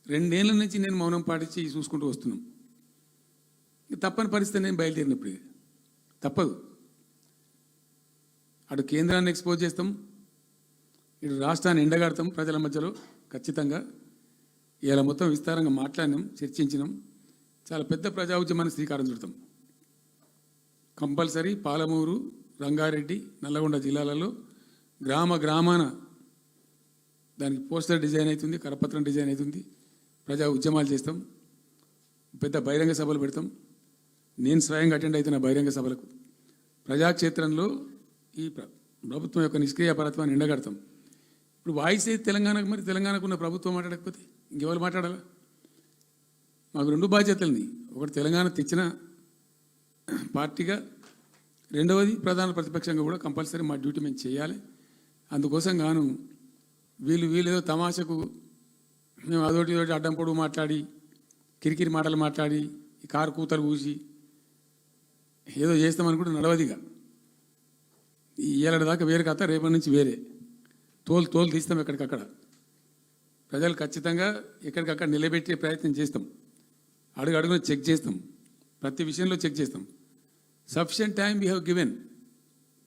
2 ఏళ్ల నుంచి నేను మౌనం పాటించి చూసుకుంటూ వస్తున్నాం. తప్పని పరిస్థితి నేను బయలుదేరినప్పుడు తప్పదు. అటు కేంద్రాన్ని ఎక్స్పోజ్ చేస్తాం, ఇటు రాష్ట్రాన్ని ఎండగడతాం ప్రజల మధ్యలో ఖచ్చితంగా. ఇలా మొత్తం విస్తారంగా మాట్లాడినాం, చర్చించినాం. చాలా పెద్ద ప్రజా ఉద్యమాన్ని శ్రీకారం చుడతాం. కంపల్సరీ పాలమూరు, రంగారెడ్డి, నల్లగొండ జిల్లాలలో గ్రామాన దానికి పోస్టర్ డిజైన్ అవుతుంది, కరపత్రం డిజైన్ అవుతుంది. ప్రజా ఉద్యమాలు చేస్తాం, పెద్ద బహిరంగ సభలు పెడతాం. నేను స్వయంగా అటెండ్ అవుతున్న బహిరంగ సభలకు. ప్రజాక్షేత్రంలో ఈ ప్రభుత్వం యొక్క నిష్క్రియాపరత్వాన్ని ఎండగడతాం. ఇప్పుడు వాయిస్ అయితే తెలంగాణకు, మరి తెలంగాణకు ఉన్న ప్రభుత్వం మాట్లాడకపోతే ఇంకెవరు మాట్లాడాలా? మాకు 2 బాధ్యతలని, ఒకటి తెలంగాణ తెచ్చిన పార్టీగా, రెండవది ప్రధాన ప్రతిపక్షంగా కూడా కంపల్సరీ మా డ్యూటీ మేము చేయాలి. అందుకోసం గాను వీళ్ళు ఏదో తమాషకు మేము అదోటి అడ్డం పొడుగు మాట్లాడి, కిరికిరి మాటలు మాట్లాడి, ఈ కారు కూతలు కూసి ఏదో చేస్తామనుకుంటే నడవదిగా. ఈ ఏడాది దాకా వేరే కథ, రేపటి నుంచి వేరే తోలు తీస్తాం. ఎక్కడికక్కడ ప్రజలు ఖచ్చితంగా ఎక్కడికక్కడ నిలబెట్టే ప్రయత్నం చేస్తాం. అడుగున చెక్ చేస్తాం, ప్రతి విషయంలో చెక్ చేస్తాం. Sufficient time we have given.